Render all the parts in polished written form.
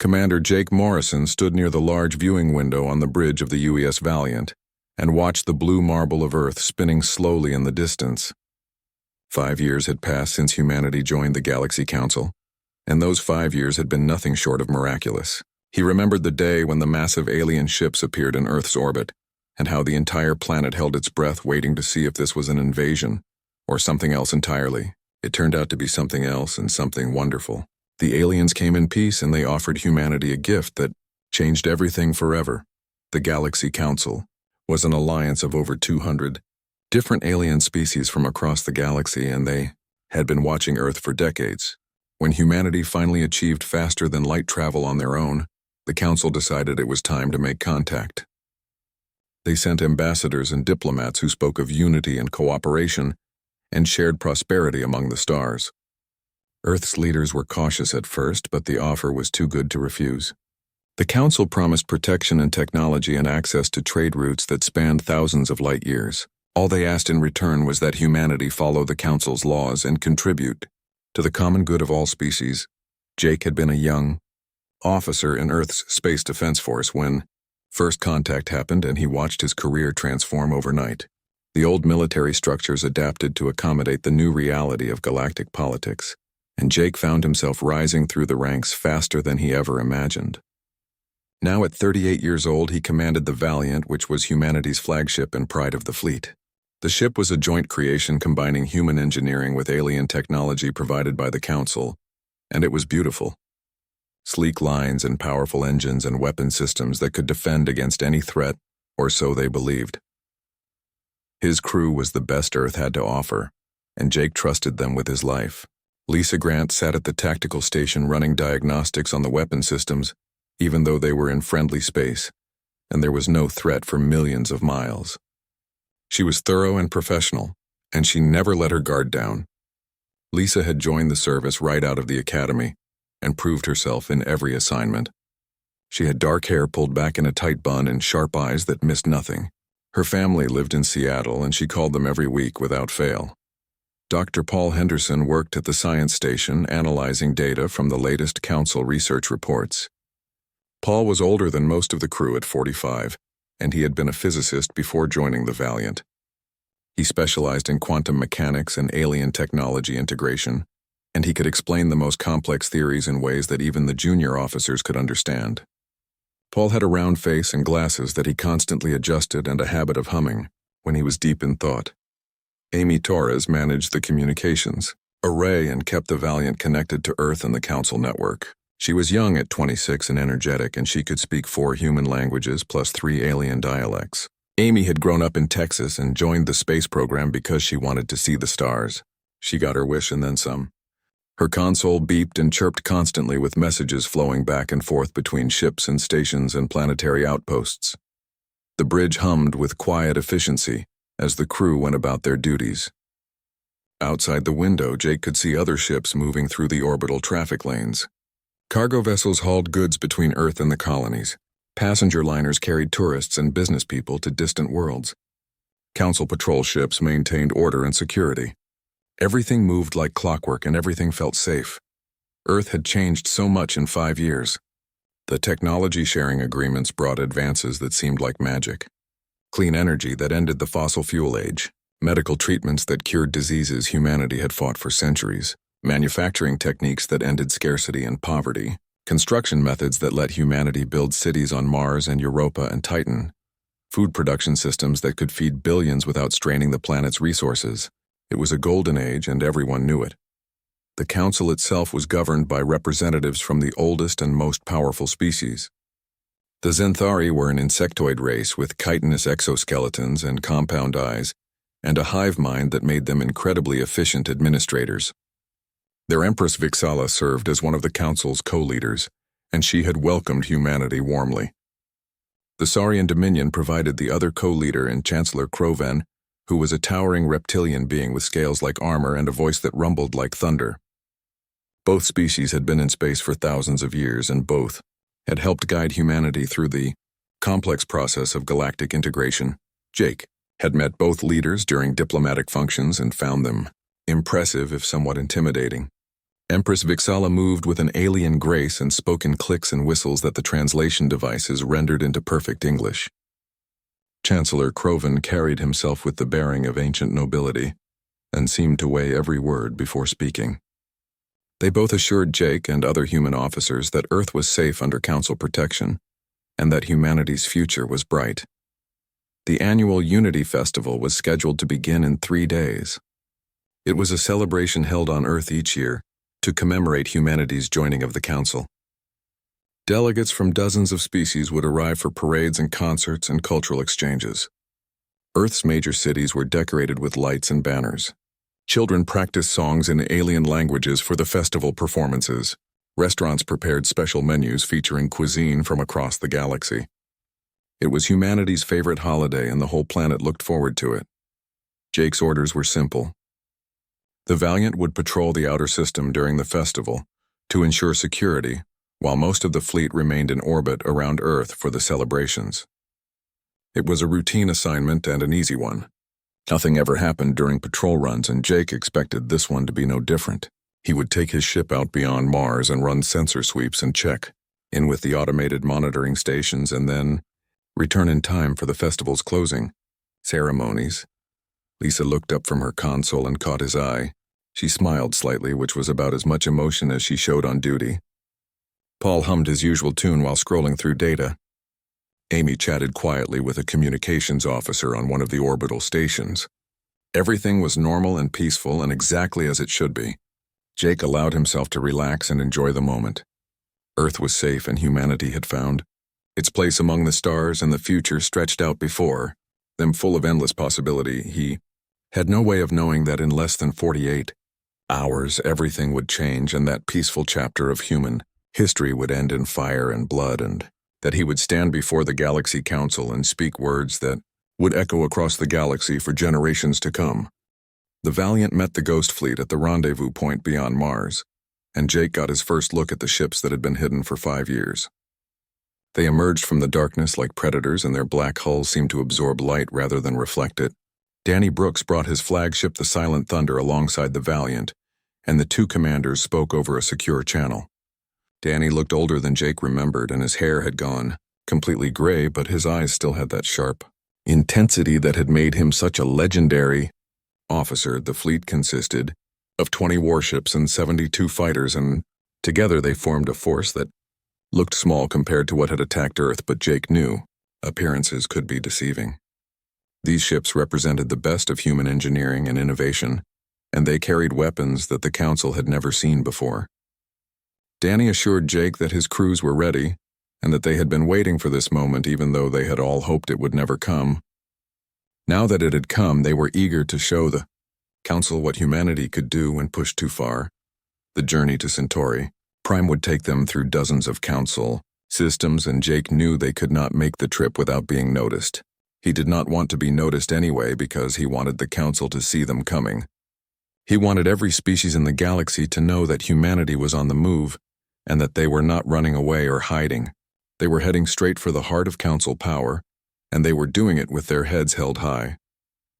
Commander Jake Morrison stood near the large viewing window on the bridge of the UES Valiant and watched the blue marble of Earth spinning slowly in the distance. 5 years had passed since humanity joined the Galaxy Council, and those 5 years had been nothing short of miraculous. He remembered the day when the massive alien ships appeared in Earth's orbit, and how the entire planet held its breath waiting to see if this was an invasion, or something else entirely. It turned out to be something else, and something wonderful. The aliens came in peace, and they offered humanity a gift that changed everything forever. The Galaxy Council was an alliance of over 200 different alien species from across the galaxy, and they had been watching Earth for decades. When humanity finally achieved faster than light travel on their own, the Council decided it was time to make contact. They sent ambassadors and diplomats who spoke of unity and cooperation and shared prosperity among the stars. Earth's leaders were cautious at first, but the offer was too good to refuse. The Council promised protection and technology and access to trade routes that spanned thousands of light years. All they asked in return was that humanity follow the Council's laws and contribute to the common good of all species. Jake had been a young officer in Earth's Space Defense Force when first contact happened, and he watched his career transform overnight. The old military structures adapted to accommodate the new reality of galactic politics, and Jake found himself rising through the ranks faster than he ever imagined. Now at 38 years old, he commanded the Valiant, which was humanity's flagship and pride of the fleet. The ship was a joint creation combining human engineering with alien technology provided by the Council, and it was beautiful. Sleek lines and powerful engines and weapon systems that could defend against any threat, or so they believed. His crew was the best Earth had to offer, and Jake trusted them with his life. Lisa Grant sat at the tactical station running diagnostics on the weapon systems, even though they were in friendly space, and there was no threat for millions of miles. She was thorough and professional, and she never let her guard down. Lisa had joined the service right out of the academy and proved herself in every assignment. She had dark hair pulled back in a tight bun and sharp eyes that missed nothing. Her family lived in Seattle, and she called them every week without fail. Dr. Paul Henderson worked at the science station analyzing data from the latest Council research reports. Paul was older than most of the crew at 45, and he had been a physicist before joining the Valiant. He specialized in quantum mechanics and alien technology integration, and he could explain the most complex theories in ways that even the junior officers could understand. Paul had a round face and glasses that he constantly adjusted and a habit of humming when he was deep in thought. Amy Torres managed the communications array and kept the Valiant connected to Earth and the Council network. She was young at 26 and energetic, and she could speak 4 human languages plus 3 alien dialects. Amy had grown up in Texas and joined the space program because she wanted to see the stars. She got her wish and then some. Her console beeped and chirped constantly with messages flowing back and forth between ships and stations and planetary outposts. The bridge hummed with quiet efficiency as the crew went about their duties. Outside the window, Jake could see other ships moving through the orbital traffic lanes. Cargo vessels hauled goods between Earth and the colonies. Passenger liners carried tourists and business people to distant worlds. Council patrol ships maintained order and security. Everything moved like clockwork, and everything felt safe. Earth had changed so much in 5 years. The technology sharing agreements brought advances that seemed like magic. Clean energy that ended the fossil fuel age. Medical treatments that cured diseases humanity had fought for centuries. Manufacturing techniques that ended scarcity and poverty. Construction methods that let humanity build cities on Mars and Europa and Titan. Food production systems that could feed billions without straining the planet's resources. It was a golden age, and everyone knew it. The Council itself was governed by representatives from the oldest and most powerful species. The Zenthari were an insectoid race with chitinous exoskeletons and compound eyes, and a hive mind that made them incredibly efficient administrators. Their Empress Vixala served as one of the Council's co-leaders, and she had welcomed humanity warmly. The Saurian Dominion provided the other co-leader in Chancellor Kroven, who was a towering reptilian being with scales like armor and a voice that rumbled like thunder. Both species had been in space for thousands of years, and both had helped guide humanity through the complex process of galactic integration. Jake had met both leaders during diplomatic functions and found them impressive if somewhat intimidating. Empress Vixala moved with an alien grace and spoke in clicks and whistles that the translation devices rendered into perfect English. Chancellor Croven carried himself with the bearing of ancient nobility and seemed to weigh every word before speaking. They both assured Jake and other human officers that Earth was safe under Council protection and that humanity's future was bright. The annual Unity Festival was scheduled to begin in 3 days. It was a celebration held on Earth each year to commemorate humanity's joining of the Council. Delegates from dozens of species would arrive for parades and concerts and cultural exchanges. Earth's major cities were decorated with lights and banners. Children practiced songs in alien languages for the festival performances. Restaurants prepared special menus featuring cuisine from across the galaxy. It was humanity's favorite holiday and the whole planet looked forward to it. Jake's orders were simple. The Valiant would patrol the outer system during the festival to ensure security, while most of the fleet remained in orbit around Earth for the celebrations. It was a routine assignment and an easy one. Nothing ever happened during patrol runs, and Jake expected this one to be no different. He would take his ship out beyond Mars and run sensor sweeps and check in with the automated monitoring stations and then return in time for the festival's closing ceremonies. Lisa looked up from her console and caught his eye. She smiled slightly, which was about as much emotion as she showed on duty. Paul hummed his usual tune while scrolling through data. Amy chatted quietly with a communications officer on one of the orbital stations. Everything was normal and peaceful and exactly as it should be. Jake allowed himself to relax and enjoy the moment. Earth was safe and humanity had found its place among the stars, and the future stretched out before them, full of endless possibility. He had no way of knowing that in less than 48 hours everything would change and that peaceful chapter of human history would end in fire and blood, and that he would stand before the Galaxy Council and speak words that would echo across the galaxy for generations to come. The Valiant met the Ghost Fleet at the rendezvous point beyond Mars, and Jake got his first look at the ships that had been hidden for 5 years. They emerged from the darkness like predators, and their black hulls seemed to absorb light rather than reflect it. Danny Brooks brought his flagship, the Silent Thunder, alongside the Valiant, and the two commanders spoke over a secure channel. Danny looked older than Jake remembered, and his hair had gone completely gray, but his eyes still had that sharp intensity that had made him such a legendary officer. The fleet consisted of 20 warships and 72 fighters, and together they formed a force that looked small compared to what had attacked Earth, but Jake knew appearances could be deceiving. These ships represented the best of human engineering and innovation, and they carried weapons that the Council had never seen before. Danny assured Jake that his crews were ready, and that they had been waiting for this moment even though they had all hoped it would never come. Now that it had come, they were eager to show the Council what humanity could do when pushed too far. The journey to Centauri Prime would take them through dozens of Council systems, and Jake knew they could not make the trip without being noticed. He did not want to be noticed anyway because he wanted the Council to see them coming. He wanted every species in the galaxy to know that humanity was on the move and that they were not running away or hiding. They were heading straight for the heart of Council power, and they were doing it with their heads held high.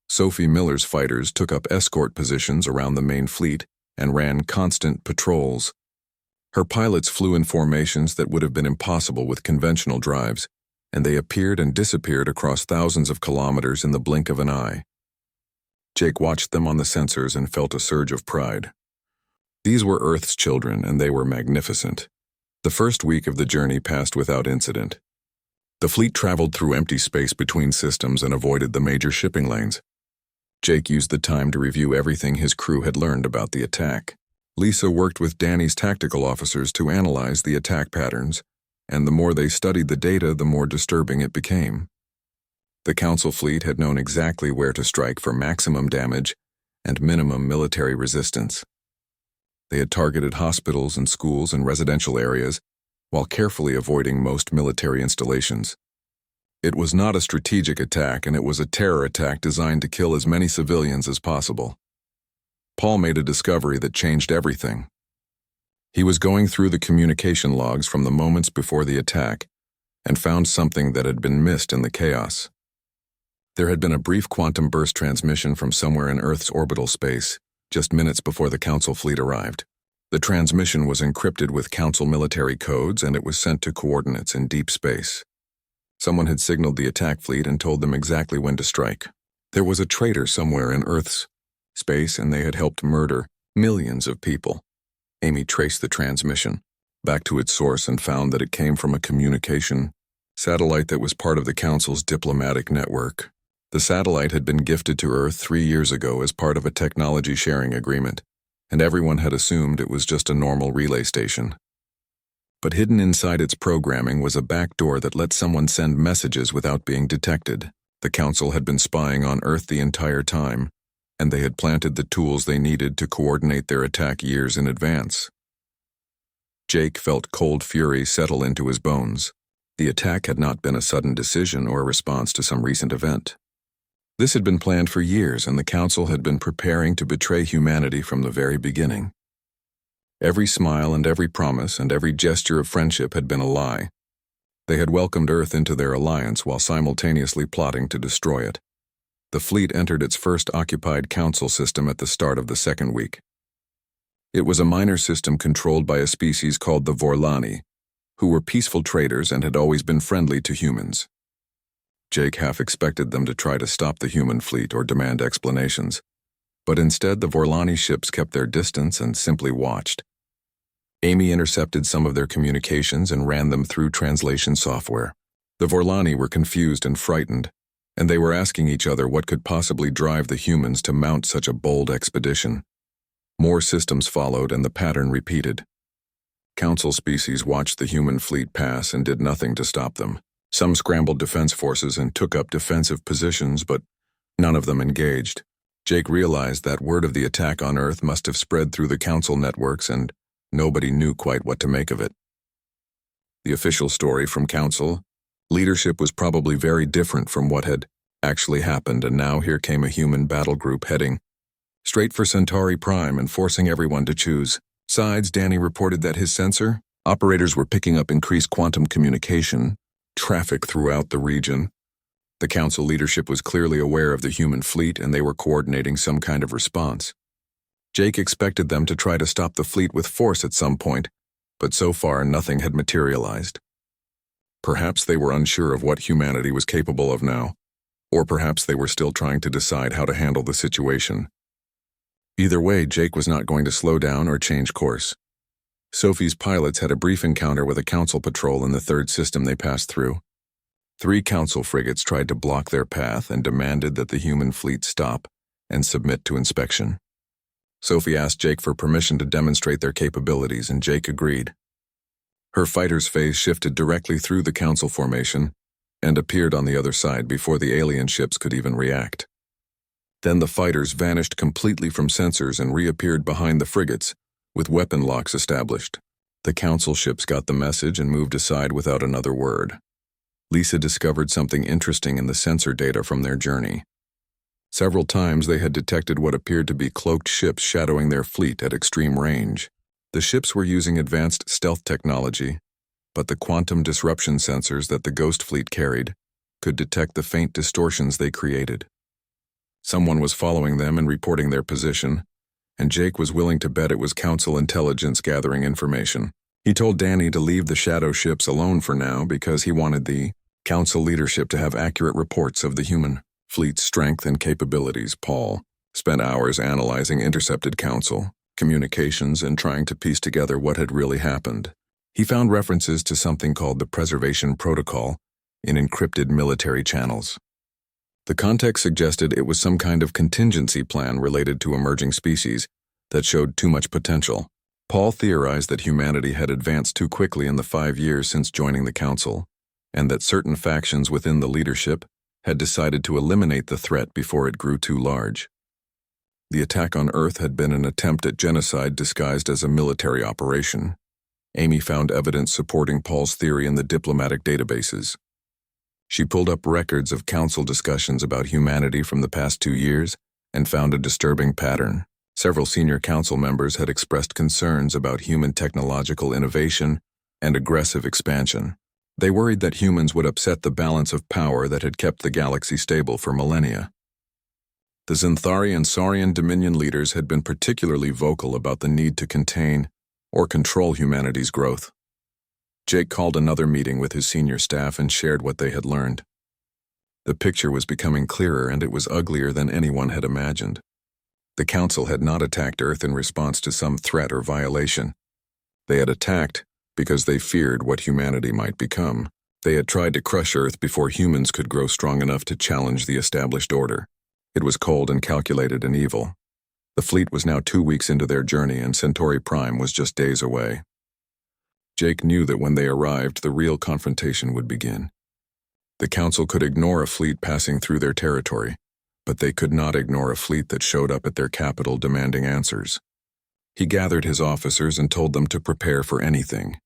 Sophie Miller's fighters took up escort positions around the main fleet and ran constant patrols. Her pilots flew in formations that would have been impossible with conventional drives, and they appeared and disappeared across thousands of kilometers in the blink of an eye. Jake watched them on the sensors and felt a surge of pride. These were Earth's children, and they were magnificent. The first week of the journey passed without incident. The fleet traveled through empty space between systems and avoided the major shipping lanes. Jake used the time to review everything his crew had learned about the attack. Lisa worked with Danny's tactical officers to analyze the attack patterns, and the more they studied the data, the more disturbing it became. The Council fleet had known exactly where to strike for maximum damage and minimum military resistance. They had targeted hospitals and schools and residential areas while carefully avoiding most military installations. It was not a strategic attack, and it was a terror attack designed to kill as many civilians as possible. Paul made a discovery that changed everything. He was going through the communication logs from the moments before the attack and found something that had been missed in the chaos. There had been a brief quantum burst transmission from somewhere in Earth's orbital space, just minutes before the Council fleet arrived. The transmission was encrypted with Council military codes, and it was sent to coordinates in deep space. Someone had signaled the attack fleet and told them exactly when to strike. There was a traitor somewhere in Earth's space, and they had helped murder millions of people. Amy traced the transmission back to its source and found that it came from a communication satellite that was part of the Council's diplomatic network. The satellite had been gifted to Earth 3 years ago as part of a technology sharing agreement, and everyone had assumed it was just a normal relay station. But hidden inside its programming was a backdoor that let someone send messages without being detected. The Council had been spying on Earth the entire time, and they had planted the tools they needed to coordinate their attack years in advance. Jake felt cold fury settle into his bones. The attack had not been a sudden decision or a response to some recent event. This had been planned for years, and the Council had been preparing to betray humanity from the very beginning. Every smile and every promise and every gesture of friendship had been a lie. They had welcomed Earth into their alliance while simultaneously plotting to destroy it. The fleet entered its first occupied Council system at the start of the second week. It was a minor system controlled by a species called the Vorlani, who were peaceful traders and had always been friendly to humans. Jake half expected them to try to stop the human fleet or demand explanations, but instead the Vorlani ships kept their distance and simply watched. Amy intercepted some of their communications and ran them through translation software. The Vorlani were confused and frightened, and they were asking each other what could possibly drive the humans to mount such a bold expedition. More systems followed, and the pattern repeated. Council species watched the human fleet pass and did nothing to stop them. Some scrambled defense forces and took up defensive positions, but none of them engaged. Jake realized that word of the attack on Earth must have spread through the Council networks, and nobody knew quite what to make of it. The official story from Council leadership was probably very different from what had actually happened, and now here came a human battle group heading straight for Centauri Prime and forcing everyone to choose sides. Danny reported that his sensor operators were picking up increased quantum communication traffic throughout the region. The Council leadership was clearly aware of the human fleet, and they were coordinating some kind of response. Jake expected them to try to stop the fleet with force at some point, but so far nothing had materialized. Perhaps they were unsure of what humanity was capable of now, or perhaps they were still trying to decide how to handle the situation. Either way, Jake was not going to slow down or change course. Sophie's pilots had a brief encounter with a Council patrol in the third system they passed through. 3 Council frigates tried to block their path and demanded that the human fleet stop and submit to inspection. Sophie asked Jake for permission to demonstrate their capabilities, and Jake agreed. Her fighter's phase shifted directly through the Council formation and appeared on the other side before the alien ships could even react. Then the fighters vanished completely from sensors and reappeared behind the frigates, with weapon locks established. The Council ships got the message and moved aside without another word. Lisa discovered something interesting in the sensor data from their journey. Several times they had detected what appeared to be cloaked ships shadowing their fleet at extreme range. The ships were using advanced stealth technology, but the quantum disruption sensors that the Ghost Fleet carried could detect the faint distortions they created. Someone was following them and reporting their position, and Jake was willing to bet it was Council intelligence gathering information. He told Danny to leave the shadow ships alone for now because he wanted the Council leadership to have accurate reports of the human fleet's strength and capabilities. Paul spent hours analyzing intercepted Council communications and trying to piece together what had really happened. He found references to something called the Preservation Protocol in encrypted military channels. The context suggested it was some kind of contingency plan related to emerging species that showed too much potential. Paul theorized that humanity had advanced too quickly in the 5 years since joining the Council, and that certain factions within the leadership had decided to eliminate the threat before it grew too large. The attack on Earth had been an attempt at genocide disguised as a military operation. Amy found evidence supporting Paul's theory in the diplomatic databases. She pulled up records of Council discussions about humanity from the past 2 years and found a disturbing pattern. Several senior Council members had expressed concerns about human technological innovation and aggressive expansion. They worried that humans would upset the balance of power that had kept the galaxy stable for millennia. The Xanthari and Saurian Dominion leaders had been particularly vocal about the need to contain or control humanity's growth. Jake called another meeting with his senior staff and shared what they had learned. The picture was becoming clearer, and it was uglier than anyone had imagined. The Council had not attacked Earth in response to some threat or violation. They had attacked because they feared what humanity might become. They had tried to crush Earth before humans could grow strong enough to challenge the established order. It was cold and calculated and evil. The fleet was now 2 weeks into their journey, and Centauri Prime was just days away. Jake knew that when they arrived, the real confrontation would begin. The Council could ignore a fleet passing through their territory, but they could not ignore a fleet that showed up at their capital demanding answers. He gathered his officers and told them to prepare for anything.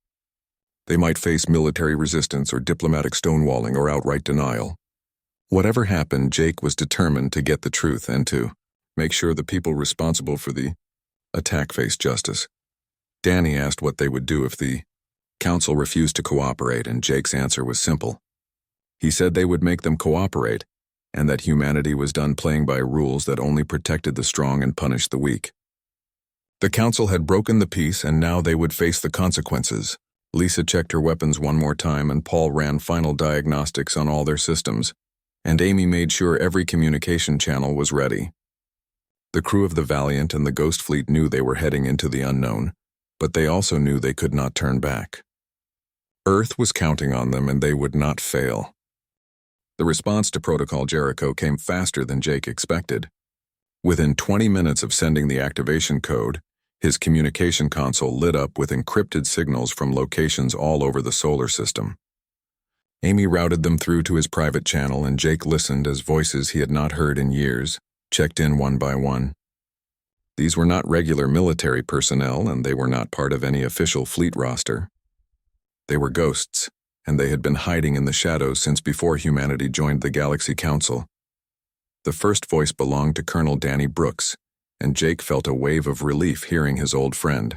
They might face military resistance or diplomatic stonewalling or outright denial. Whatever happened, Jake was determined to get the truth and to make sure the people responsible for the attack faced justice. Danny asked what they would do if the Council refused to cooperate, and Jake's answer was simple. He said they would make them cooperate, and that humanity was done playing by rules that only protected the strong and punished the weak. The Council had broken the peace, and now they would face the consequences. Lisa checked her weapons one more time, and Paul ran final diagnostics on all their systems, and Amy made sure every communication channel was ready. The crew of the Valiant and the Ghost Fleet knew they were heading into the unknown, but they also knew they could not turn back. Earth was counting on them, and they would not fail. The response to Protocol Jericho came faster than Jake expected. Within 20 minutes of sending the activation code, his communication console lit up with encrypted signals from locations all over the solar system. Amy routed them through to his private channel, and Jake listened as voices he had not heard in years checked in one by one. These were not regular military personnel, and they were not part of any official fleet roster. They were ghosts, and they had been hiding in the shadows since before humanity joined the Galaxy Council. The first voice belonged to Colonel Danny Brooks, and Jake felt a wave of relief hearing his old friend.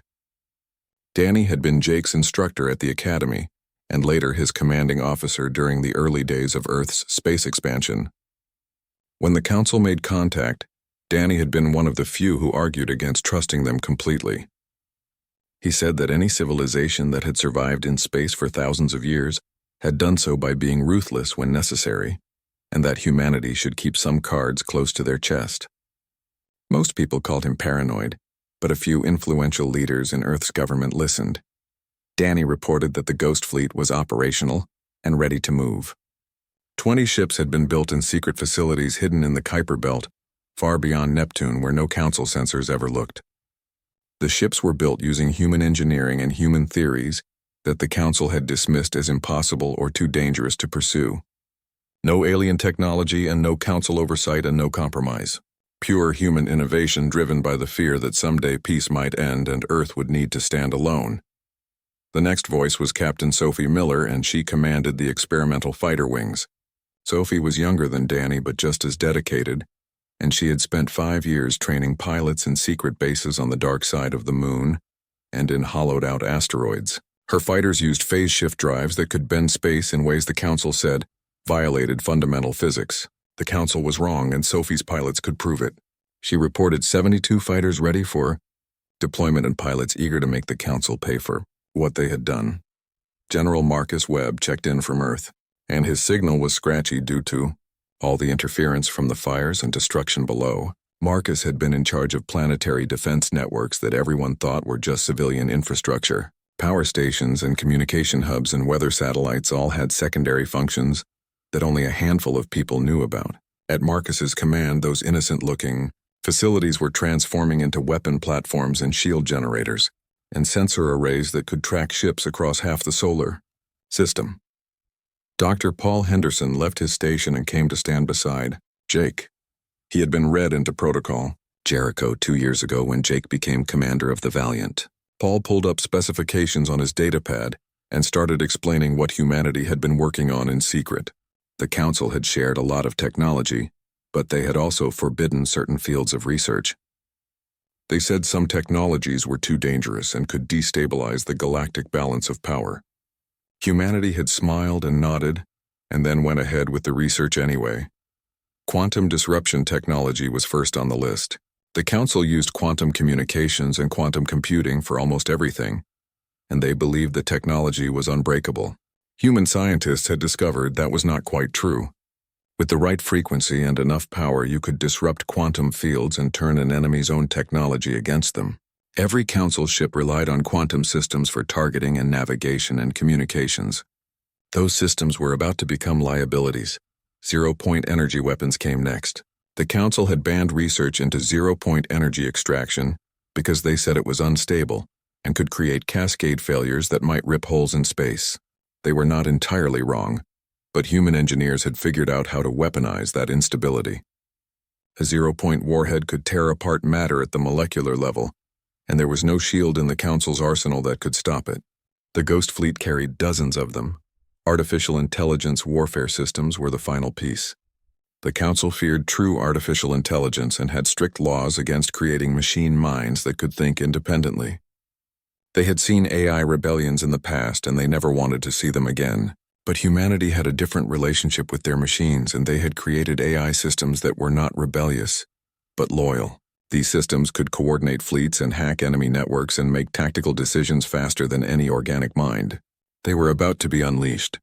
Danny had been Jake's instructor at the Academy, and later his commanding officer during the early days of Earth's space expansion. When the Council made contact, Danny had been one of the few who argued against trusting them completely. He said that any civilization that had survived in space for thousands of years had done so by being ruthless when necessary, and that humanity should keep some cards close to their chest. Most people called him paranoid, but a few influential leaders in Earth's government listened. Danny reported that the Ghost Fleet was operational and ready to move. 20 ships had been built in secret facilities hidden in the Kuiper Belt, far beyond Neptune, where no Council sensors ever looked. The ships were built using human engineering and human theories that the Council had dismissed as impossible or too dangerous to pursue. No alien technology and no Council oversight and no compromise. Pure human innovation driven by the fear that someday peace might end and Earth would need to stand alone. The next voice was Captain Sophie Miller, and she commanded the experimental fighter wings. Sophie was younger than Danny, but just as dedicated, and she had spent 5 years training pilots in secret bases on the dark side of the moon and in hollowed-out asteroids. Her fighters used phase shift drives that could bend space in ways the Council said violated fundamental physics. The Council was wrong, and Sophie's pilots could prove it. She reported 72 fighters ready for deployment and pilots eager to make the Council pay for what they had done. General Marcus Webb checked in from Earth, and his signal was scratchy due to all the interference from the fires and destruction below. Marcus had been in charge of planetary defense networks that everyone thought were just civilian infrastructure. Power stations and communication hubs and weather satellites all had secondary functions that only a handful of people knew about. At Marcus's command, those innocent-looking facilities were transforming into weapon platforms and shield generators, and sensor arrays that could track ships across half the solar system. Dr. Paul Henderson left his station and came to stand beside Jake. He had been read into Protocol Jericho 2 years ago when Jake became commander of the Valiant. Paul pulled up specifications on his datapad and started explaining what humanity had been working on in secret. The Council had shared a lot of technology, but they had also forbidden certain fields of research. They said some technologies were too dangerous and could destabilize the galactic balance of power. Humanity had smiled and nodded, and then went ahead with the research anyway. Quantum disruption technology was first on the list. The Council used quantum communications and quantum computing for almost everything, and they believed the technology was unbreakable. Human scientists had discovered that was not quite true. With the right frequency and enough power, you could disrupt quantum fields and turn an enemy's own technology against them. Every Council ship relied on quantum systems for targeting and navigation and communications. Those systems were about to become liabilities. Zero-point energy weapons came next. The Council had banned research into zero-point energy extraction because they said it was unstable and could create cascade failures that might rip holes in space. They were not entirely wrong, but human engineers had figured out how to weaponize that instability. A zero-point warhead could tear apart matter at the molecular level, and there was no shield in the Council's arsenal that could stop it. The Ghost Fleet carried dozens of them. Artificial intelligence warfare systems were the final piece. The Council feared true artificial intelligence and had strict laws against creating machine minds that could think independently. They had seen AI rebellions in the past and they never wanted to see them again. But humanity had a different relationship with their machines, and they had created AI systems that were not rebellious, but loyal. These systems could coordinate fleets and hack enemy networks and make tactical decisions faster than any organic mind. They were about to be unleashed.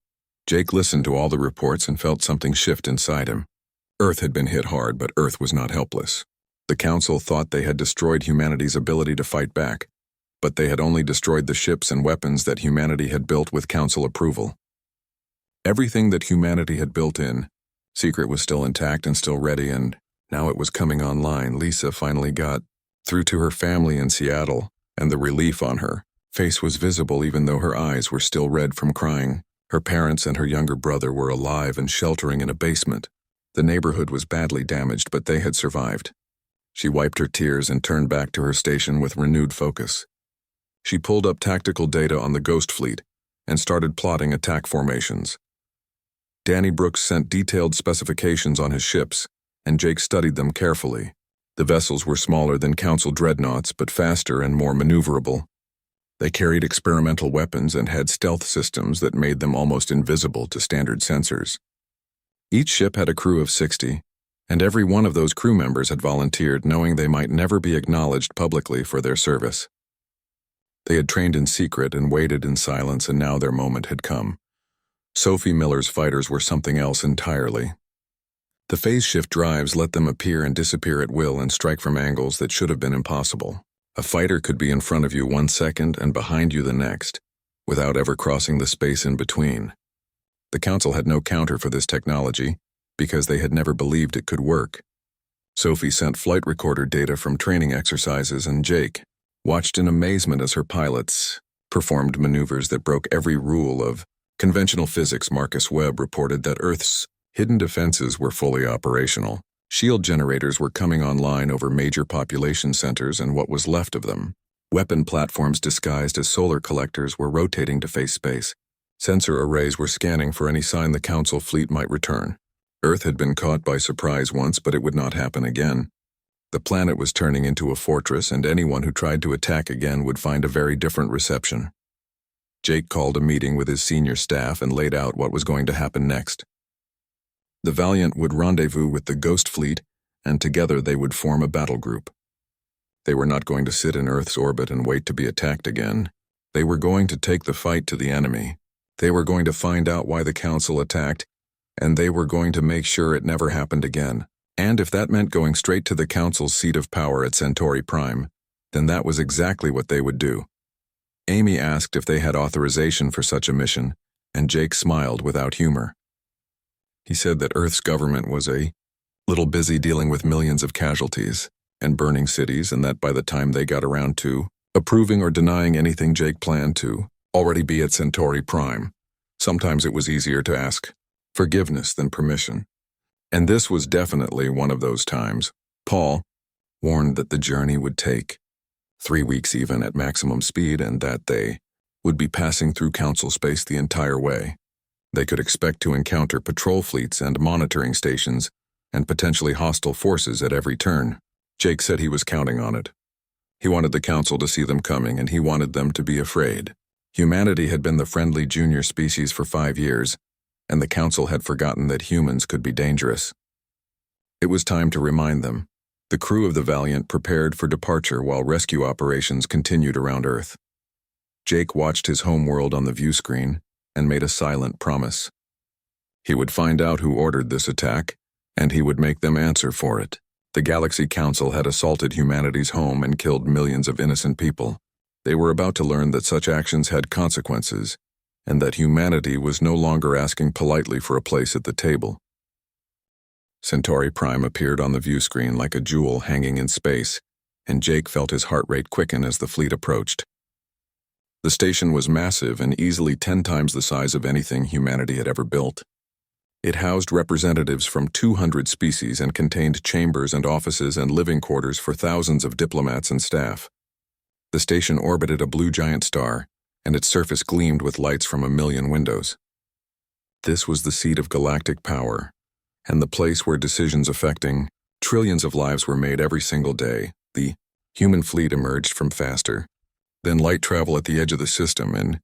Jake listened to all the reports and felt something shift inside him. Earth had been hit hard, but Earth was not helpless. The Council thought they had destroyed humanity's ability to fight back, but they had only destroyed the ships and weapons that humanity had built with Council approval. Everything that humanity had built in, Secret was still intact and still ready, and now it was coming online. Lisa finally got through to her family in Seattle, and the relief on her face was visible even though her eyes were still red from crying. Her parents and her younger brother were alive and sheltering in a basement. The neighborhood was badly damaged, but they had survived. She wiped her tears and turned back to her station with renewed focus. She pulled up tactical data on the Ghost Fleet and started plotting attack formations. Danny Brooks sent detailed specifications on his ships, and Jake studied them carefully. The vessels were smaller than Council dreadnoughts, but faster and more maneuverable. They carried experimental weapons and had stealth systems that made them almost invisible to standard sensors. Each ship had a crew of 60, and every one of those crew members had volunteered, knowing they might never be acknowledged publicly for their service. They had trained in secret and waited in silence, and now their moment had come. Sophie Miller's fighters were something else entirely. The phase shift drives let them appear and disappear at will and strike from angles that should have been impossible. A fighter could be in front of you 1 second and behind you the next, without ever crossing the space in between. The Council had no counter for this technology because they had never believed it could work. Sophie sent flight recorder data from training exercises, and Jake watched in amazement as her pilots performed maneuvers that broke every rule of conventional physics. Marcus Webb reported that Earth's hidden defenses were fully operational. Shield generators were coming online over major population centers and what was left of them. Weapon platforms disguised as solar collectors were rotating to face space. Sensor arrays were scanning for any sign the Council fleet might return. Earth had been caught by surprise once, but it would not happen again. The planet was turning into a fortress, and anyone who tried to attack again would find a very different reception. Jake called a meeting with his senior staff and laid out what was going to happen next. The Valiant would rendezvous with the Ghost Fleet, and together they would form a battle group. They were not going to sit in Earth's orbit and wait to be attacked again. They were going to take the fight to the enemy. They were going to find out why the Council attacked, and they were going to make sure it never happened again. And if that meant going straight to the Council's seat of power at Centauri Prime, then that was exactly what they would do. Amy asked if they had authorization for such a mission, and Jake smiled without humor. He said that Earth's government was a little busy dealing with millions of casualties and burning cities, and that by the time they got around to approving or denying anything Jake planned to already be at Centauri Prime, sometimes it was easier to ask forgiveness than permission. And this was definitely one of those times. Paul warned that the journey would take 3 weeks even at maximum speed, and that they would be passing through Council space the entire way. They could expect to encounter patrol fleets and monitoring stations and potentially hostile forces at every turn. Jake said he was counting on it. He wanted the Council to see them coming, and he wanted them to be afraid. Humanity had been the friendly junior species for 5 years, and the Council had forgotten that humans could be dangerous. It was time to remind them. The crew of the Valiant prepared for departure while rescue operations continued around Earth. Jake watched his homeworld on the view screen and made a silent promise. He would find out who ordered this attack, and he would make them answer for it. The Galaxy Council had assaulted humanity's home and killed millions of innocent people. They were about to learn that such actions had consequences, and that humanity was no longer asking politely for a place at the table. Centauri Prime appeared on the view screen like a jewel hanging in space, and Jake felt his heart rate quicken as the fleet approached. The station was massive and easily 10 times the size of anything humanity had ever built. It housed representatives from 200 species and contained chambers and offices and living quarters for thousands of diplomats and staff. The station orbited a blue giant star, and its surface gleamed with lights from 1,000,000 windows. This was the seat of galactic power, and the place where decisions affecting trillions of lives were made every single day. The human fleet emerged from faster than light travel at the edge of the system, and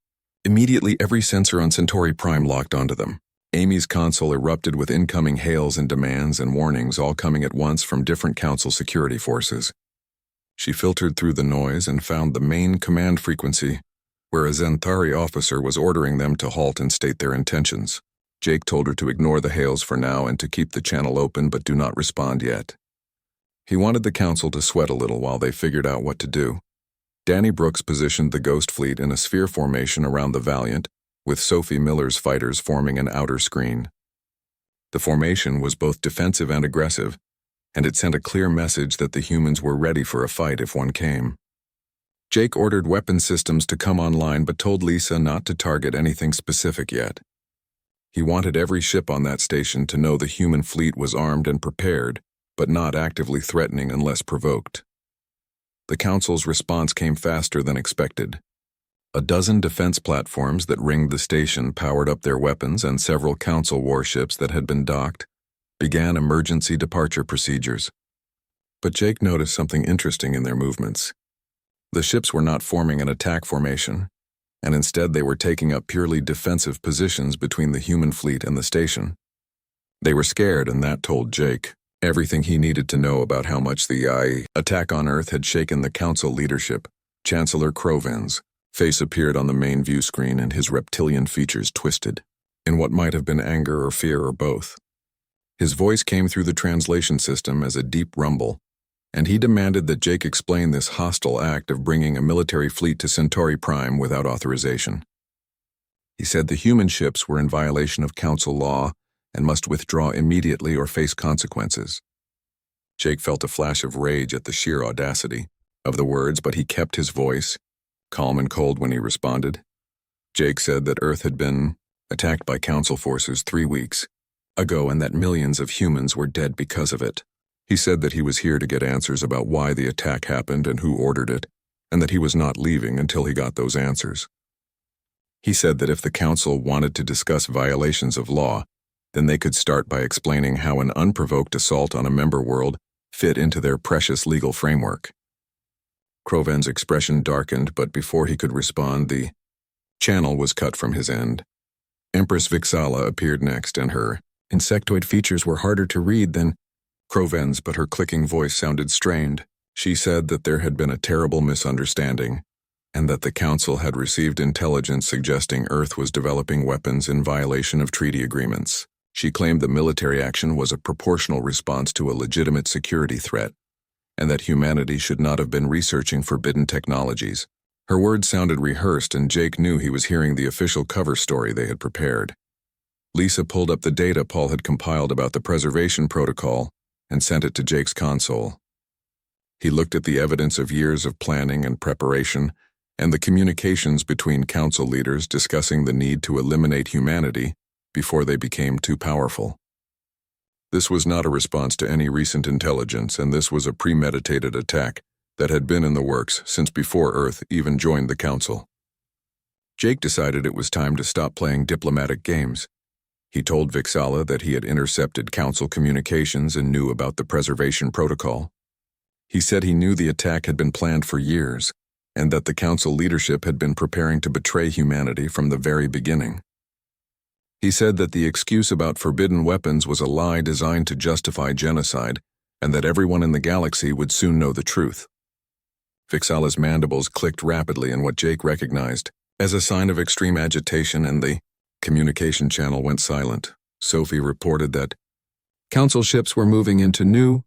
immediately every sensor on Centauri Prime locked onto them. Amy's console erupted with incoming hails and demands and warnings, all coming at once from different council security forces. She filtered through the noise and found the main command frequency, where a Centauri officer was ordering them to halt and state their intentions. Jake told her to ignore the hails for now and to keep the channel open but do not respond yet. He wanted the council to sweat a little while they figured out what to do. Danny Brooks positioned the Ghost Fleet in a sphere formation around the Valiant, with Sophie Miller's fighters forming an outer screen. The formation was both defensive and aggressive, and it sent a clear message that the humans were ready for a fight if one came. Jake ordered weapon systems to come online but told Lisa not to target anything specific yet. He wanted every ship on that station to know the human fleet was armed and prepared, but not actively threatening unless provoked. The Council's response came faster than expected. A dozen defense platforms that ringed the station powered up their weapons, and several Council warships that had been docked began emergency departure procedures. But Jake noticed something interesting in their movements. The ships were not forming an attack formation, and instead they were taking up purely defensive positions between the human fleet and the station. They were scared, and that told Jake everything he needed to know about how much the attack on Earth had shaken the Council leadership. Chancellor Croven's face appeared on the main view screen, and his reptilian features twisted, in what might have been anger or fear or both. His voice came through the translation system as a deep rumble, and he demanded that Jake explain this hostile act of bringing a military fleet to Centauri Prime without authorization. He said the human ships were in violation of Council law and must withdraw immediately or face consequences. Jake felt a flash of rage at the sheer audacity of the words, but he kept his voice calm and cold when he responded. Jake said that Earth had been attacked by Council forces 3 weeks ago and that millions of humans were dead because of it. He said that he was here to get answers about why the attack happened and who ordered it, and that he was not leaving until he got those answers. He said that if the Council wanted to discuss violations of law, then they could start by explaining how an unprovoked assault on a member world fit into their precious legal framework. Croven's expression darkened, but before he could respond, the channel was cut from his end. Empress Vixala appeared next, and her insectoid features were harder to read than Croven's, but her clicking voice sounded strained. She said that there had been a terrible misunderstanding, and that the Council had received intelligence suggesting Earth was developing weapons in violation of treaty agreements. She claimed the military action was a proportional response to a legitimate security threat, and that humanity should not have been researching forbidden technologies. Her words sounded rehearsed, and Jake knew he was hearing the official cover story they had prepared. Lisa pulled up the data Paul had compiled about the preservation protocol and sent it to Jake's console. He looked at the evidence of years of planning and preparation, and the communications between Council leaders discussing the need to eliminate humanity before they became too powerful. This was not a response to any recent intelligence, and this was a premeditated attack that had been in the works since before Earth even joined the Council. Jake decided it was time to stop playing diplomatic games. He told Vixala that he had intercepted Council communications and knew about the preservation protocol. He said he knew the attack had been planned for years, and that the Council leadership had been preparing to betray humanity from the very beginning. He said that the excuse about forbidden weapons was a lie designed to justify genocide, and that everyone in the galaxy would soon know the truth. Vixala's mandibles clicked rapidly in what Jake recognized as a sign of extreme agitation, and the communication channel went silent. Sophie reported that Council ships were moving into new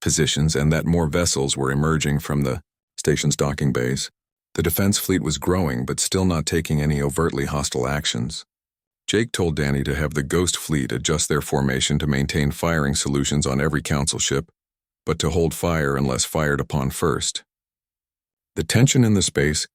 positions and that more vessels were emerging from the station's docking bays. The defense fleet was growing but still not taking any overtly hostile actions. Jake told Danny to have the Ghost Fleet adjust their formation to maintain firing solutions on every Council ship, but to hold fire unless fired upon first. The tension in the space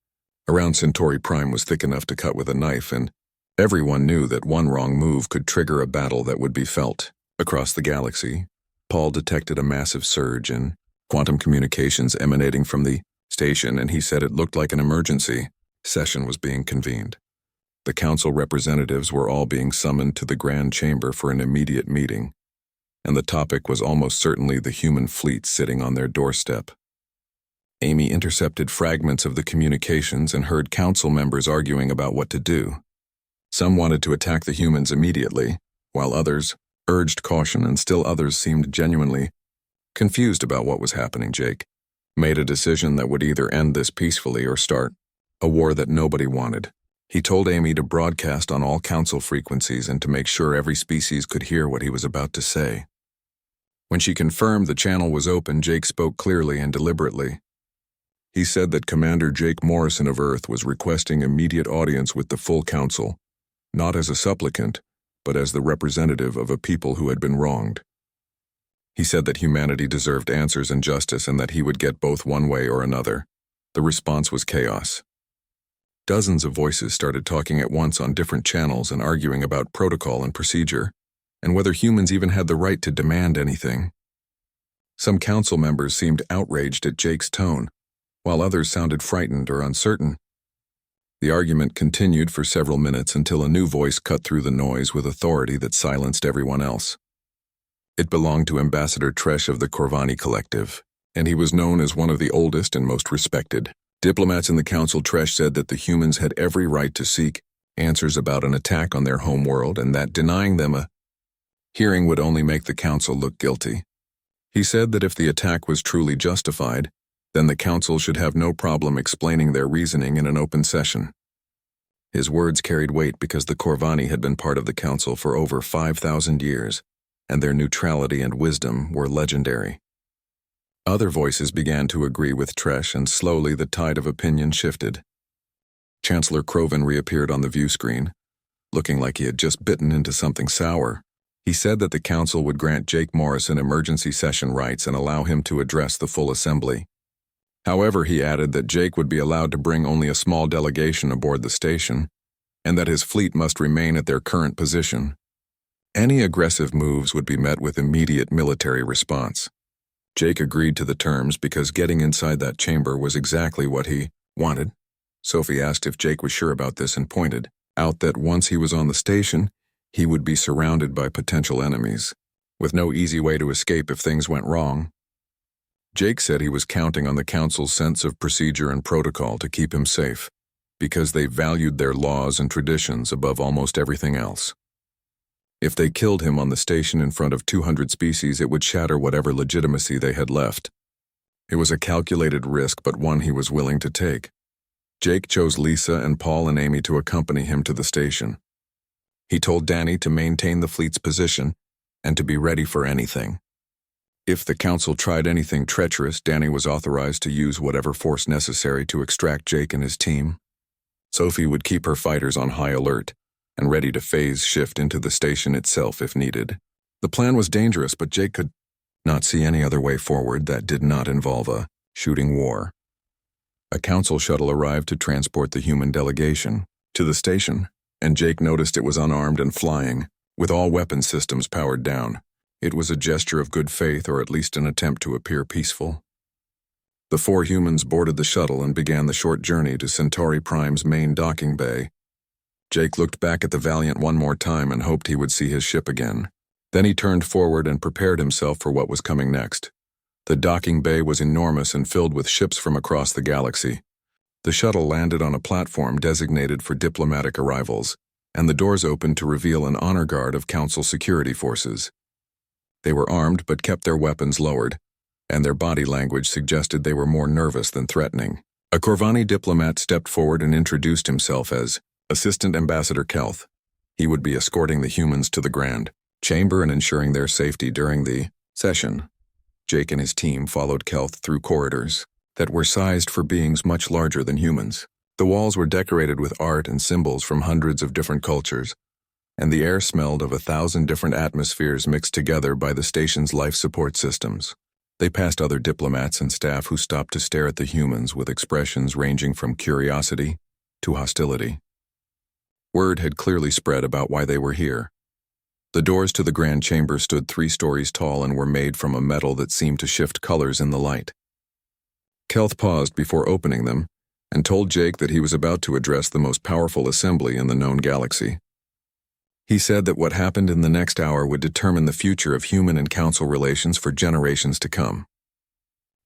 around Centauri Prime was thick enough to cut with a knife, and everyone knew that one wrong move could trigger a battle that would be felt across the galaxy. Paul detected a massive surge in quantum communications emanating from the station, and he said it looked like an emergency session was being convened. The Council representatives were all being summoned to the Grand Chamber for an immediate meeting, and the topic was almost certainly the human fleet sitting on their doorstep. Amy intercepted fragments of the communications and heard Council members arguing about what to do. Some wanted to attack the humans immediately, while others urged caution, and still others seemed genuinely confused about what was happening. Jake made a decision that would either end this peacefully or start a war that nobody wanted. He told Amy to broadcast on all Council frequencies and to make sure every species could hear what he was about to say. When she confirmed the channel was open, Jake spoke clearly and deliberately. He said that Commander Jake Morrison of Earth was requesting immediate audience with the full Council, not as a supplicant, but as the representative of a people who had been wronged. He said that humanity deserved answers and justice, and that he would get both one way or another. The response was chaos. Dozens of voices started talking at once on different channels and arguing about protocol and procedure, and whether humans even had the right to demand anything. Some Council members seemed outraged at Jake's tone, while others sounded frightened or uncertain. The argument continued for several minutes until a new voice cut through the noise with authority that silenced everyone else. It belonged to Ambassador Tresh of the Corvani Collective, and he was known as one of the oldest and most respected diplomats in the Council. Tresh said that the humans had every right to seek answers about an attack on their home world, and that denying them a hearing would only make the Council look guilty. He said that if the attack was truly justified, then the Council should have no problem explaining their reasoning in an open session. His words carried weight because the Corvani had been part of the Council for over 5,000 years, and their neutrality and wisdom were legendary. Other voices began to agree with Tresh, and slowly the tide of opinion shifted. Chancellor Croven reappeared on the view screen, looking like he had just bitten into something sour. He said that the Council would grant Jake Morrison emergency session rights and allow him to address the full assembly. However, he added that Jake would be allowed to bring only a small delegation aboard the station, and that his fleet must remain at their current position. Any aggressive moves would be met with immediate military response. Jake agreed to the terms because getting inside that chamber was exactly what he wanted. Sophie asked if Jake was sure about this and pointed out that once he was on the station, he would be surrounded by potential enemies, with no easy way to escape if things went wrong. Jake said he was counting on the Council's sense of procedure and protocol to keep him safe, because they valued their laws and traditions above almost everything else. If they killed him on the station in front of 200 species, it would shatter whatever legitimacy they had left. It was a calculated risk, but one he was willing to take. Jake chose Lisa and Paul and Amy to accompany him to the station. He told Danny to maintain the fleet's position and to be ready for anything. If the Council tried anything treacherous, Danny was authorized to use whatever force necessary to extract Jake and his team. Sophie would keep her fighters on high alert and ready to phase shift into the station itself if needed. The plan was dangerous, but Jake could not see any other way forward that did not involve a shooting war. A Council shuttle arrived to transport the human delegation to the station, and Jake noticed it was unarmed and flying, with all weapon systems powered down. It was a gesture of good faith, or at least an attempt to appear peaceful. The four humans boarded the shuttle and began the short journey to Centauri Prime's main docking bay. Jake looked back at the Valiant one more time and hoped he would see his ship again. Then he turned forward and prepared himself for what was coming next. The docking bay was enormous and filled with ships from across the galaxy. The shuttle landed on a platform designated for diplomatic arrivals, and the doors opened to reveal an honor guard of Council security forces. They were armed but kept their weapons lowered, and their body language suggested they were more nervous than threatening. A Corvani diplomat stepped forward and introduced himself as Assistant Ambassador Kelth. He would be escorting the humans to the Grand Chamber and ensuring their safety during the session. Jake and his team followed Kelth through corridors that were sized for beings much larger than humans. The walls were decorated with art and symbols from hundreds of different cultures, and the air smelled of 1,000 different atmospheres mixed together by the station's life support systems. They passed other diplomats and staff who stopped to stare at the humans with expressions ranging from curiosity to hostility. Word had clearly spread about why they were here. The doors to the Grand Chamber stood 3 stories tall and were made from a metal that seemed to shift colors in the light. Kelth paused before opening them and told Jake that he was about to address the most powerful assembly in the known galaxy. He said that what happened in the next hour would determine the future of human and council relations for generations to come.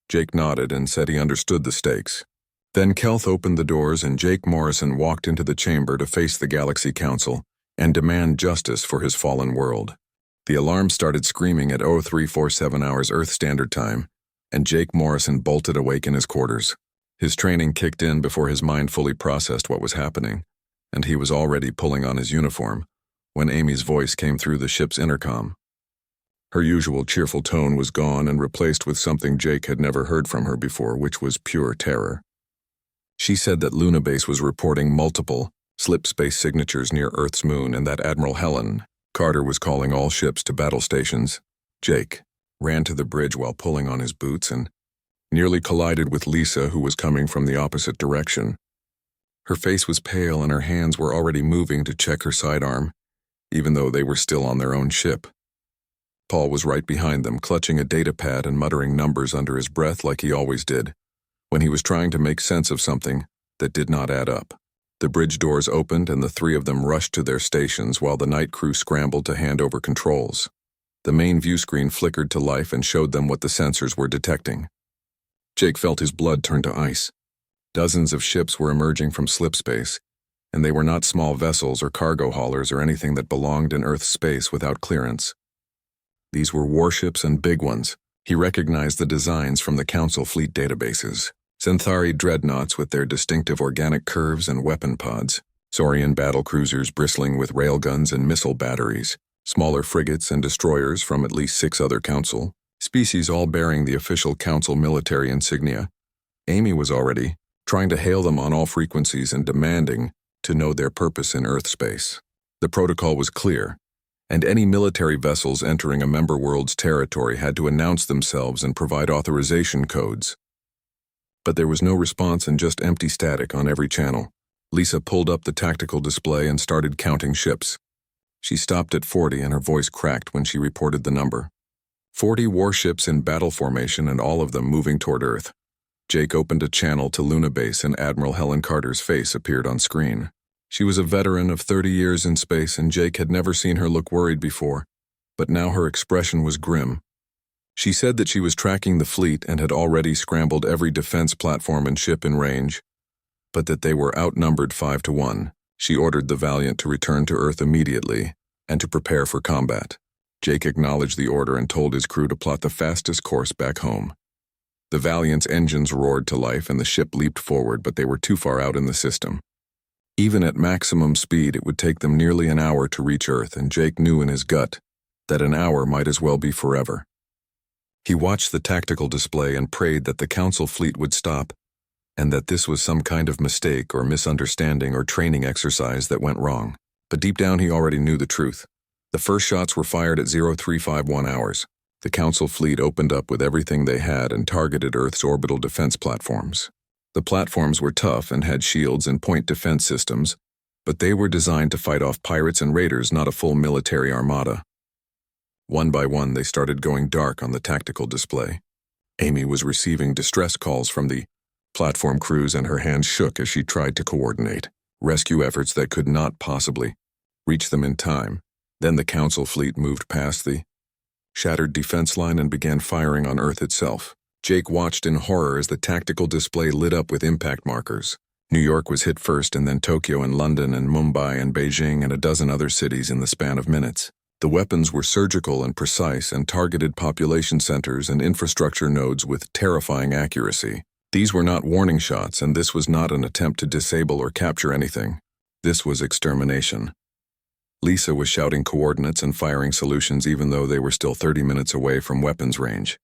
Jake nodded and said he understood the stakes. Then Kelth opened the doors and Jake Morrison walked into the chamber to face the Galaxy Council and demand justice for his fallen world. The alarm started screaming at 0347 hours Earth Standard Time, and Jake Morrison bolted awake in his quarters. His training kicked in before his mind fully processed what was happening, and he was already pulling on his uniform when Amy's voice came through the ship's intercom. Her usual cheerful tone was gone and replaced with something Jake had never heard from her before, which was pure terror. She said that Lunabase was reporting multiple slip space signatures near Earth's moon and that Admiral Helen Carter was calling all ships to battle stations. Jake ran to the bridge while pulling on his boots and nearly collided with Lisa, who was coming from the opposite direction. Her face was pale and her hands were already moving to check her sidearm, even though they were still on their own ship. Paul was right behind them, clutching a data pad and muttering numbers under his breath like he always did when he was trying to make sense of something that did not add up. The bridge doors opened and the 3 of them rushed to their stations while the night crew scrambled to hand over controls. The main view screen flickered to life and showed them what the sensors were detecting. Jake felt his blood turn to ice. Dozens of ships were emerging from slip space, and they were not small vessels or cargo haulers or anything that belonged in Earth's space without clearance. These were warships and big ones. He recognized the designs from the Council fleet databases. Centauri dreadnoughts with their distinctive organic curves and weapon pods, Saurian battlecruisers bristling with railguns and missile batteries, smaller frigates and destroyers from at least 6 other Council species, all bearing the official Council military insignia. Amy was already trying to hail them on all frequencies and demanding to know their purpose in Earth space. The protocol was clear, and any military vessels entering a member world's territory had to announce themselves and provide authorization codes. But there was no response and just empty static on every channel. Lisa pulled up the tactical display and started counting ships. She stopped at 40 and her voice cracked when she reported the number. 40 warships in battle formation and all of them moving toward Earth. Jake opened a channel to Lunabase and Admiral Helen Carter's face appeared on screen. She was a veteran of 30 years in space and Jake had never seen her look worried before, but now her expression was grim. She said that she was tracking the fleet and had already scrambled every defense platform and ship in range, but that they were outnumbered 5-1. She ordered the Valiant to return to Earth immediately and to prepare for combat. Jake acknowledged the order and told his crew to plot the fastest course back home. The Valiant's engines roared to life and the ship leaped forward, but they were too far out in the system. Even at maximum speed, it would take them nearly an hour to reach Earth, and Jake knew in his gut that an hour might as well be forever. He watched the tactical display and prayed that the Council fleet would stop, and that this was some kind of mistake or misunderstanding or training exercise that went wrong. But deep down he already knew the truth. The first shots were fired at 0351 hours. The Council fleet opened up with everything they had and targeted Earth's orbital defense platforms. The platforms were tough and had shields and point defense systems, but they were designed to fight off pirates and raiders, not a full military armada. One by one, they started going dark on the tactical display. Amy was receiving distress calls from the platform crews and her hands shook as she tried to coordinate rescue efforts that could not possibly reach them in time. Then the Council fleet moved past the shattered defense line and began firing on Earth itself. Jake watched in horror as the tactical display lit up with impact markers. New York was hit first, and then Tokyo and London and Mumbai and Beijing and a dozen other cities in the span of minutes. The weapons were surgical and precise and targeted population centers and infrastructure nodes with terrifying accuracy. These were not warning shots, and this was not an attempt to disable or capture anything. This was extermination. Lisa was shouting coordinates and firing solutions even though they were still 30 minutes away from weapons range.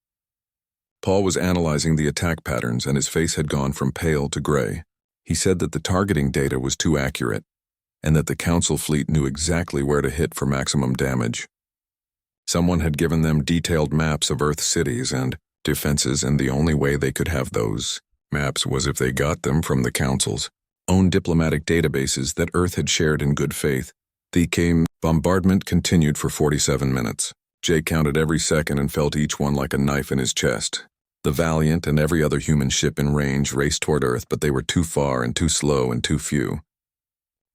Paul was analyzing the attack patterns, and his face had gone from pale to gray. He said that the targeting data was too accurate, and that the Council fleet knew exactly where to hit for maximum damage. Someone had given them detailed maps of Earth's cities and defenses, and the only way they could have those maps was if they got them from the Council's own diplomatic databases that Earth had shared in good faith. The bombardment continued for 47 minutes. Jake counted every second and felt each one like a knife in his chest. The Valiant and every other human ship in range raced toward Earth, but they were too far and too slow and too few.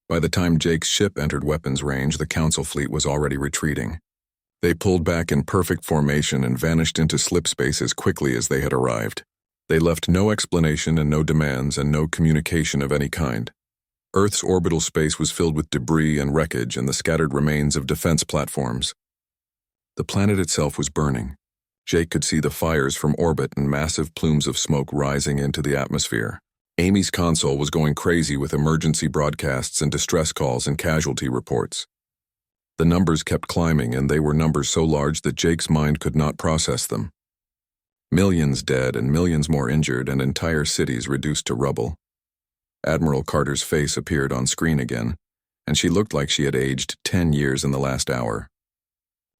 By the time Jake's ship entered weapons range, the Council fleet was already retreating. They pulled back in perfect formation and vanished into slipspace as quickly as they had arrived. They left no explanation and no demands and no communication of any kind. Earth's orbital space was filled with debris and wreckage and the scattered remains of defense platforms. The planet itself was burning. Jake could see the fires from orbit and massive plumes of smoke rising into the atmosphere. Amy's console was going crazy with emergency broadcasts and distress calls and casualty reports. The numbers kept climbing, and they were numbers so large that Jake's mind could not process them. Millions dead and millions more injured, and entire cities reduced to rubble. Admiral Carter's face appeared on screen again, and she looked like she had aged 10 years in the last hour.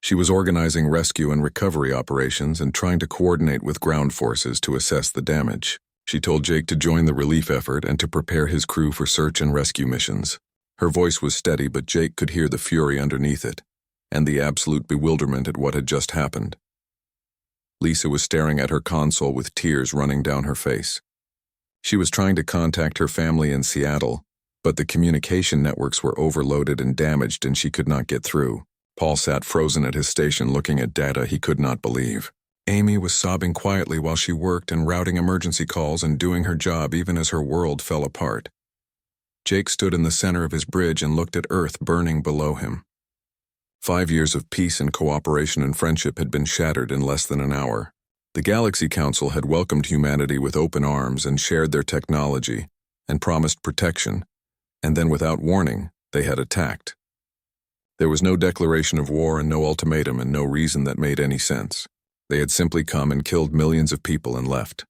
She was organizing rescue and recovery operations and trying to coordinate with ground forces to assess the damage. She told Jake to join the relief effort and to prepare his crew for search and rescue missions. Her voice was steady, but Jake could hear the fury underneath it, and the absolute bewilderment at what had just happened. Lisa was staring at her console with tears running down her face. She was trying to contact her family in Seattle, but the communication networks were overloaded and damaged, and she could not get through. Paul sat frozen at his station looking at data he could not believe. Amy was sobbing quietly while she worked and routing emergency calls and doing her job even as her world fell apart. Jake stood in the center of his bridge and looked at Earth burning below him. 5 years of peace and cooperation and friendship had been shattered in less than an hour. The Galaxy Council had welcomed humanity with open arms and shared their technology and promised protection, and then without warning, they had attacked. There was no declaration of war and no ultimatum and no reason that made any sense. They had simply come and killed millions of people and left.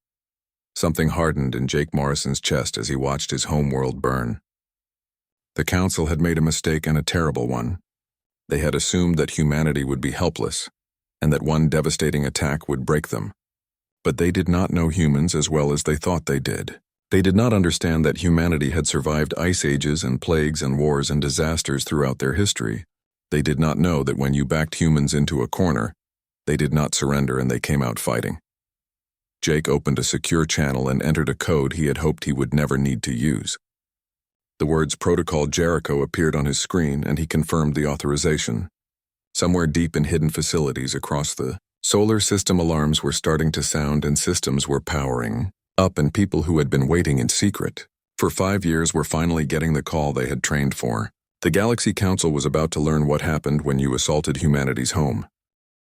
Something hardened in Jake Morrison's chest as he watched his homeworld burn. The Council had made a mistake, and a terrible one. They had assumed that humanity would be helpless, and that one devastating attack would break them. But they did not know humans as well as they thought they did. They did not understand that humanity had survived ice ages and plagues and wars and disasters throughout their history. They did not know that when you backed humans into a corner, they did not surrender and they came out fighting. Jake opened a secure channel and entered a code he had hoped he would never need to use. The words Protocol Jericho appeared on his screen, and he confirmed the authorization. Somewhere deep in hidden facilities across the solar system, alarms were starting to sound and systems were powering up, and people who had been waiting in secret for 5 years were finally getting the call they had trained for. The Galaxy Council was about to learn what happened when you assaulted humanity's home.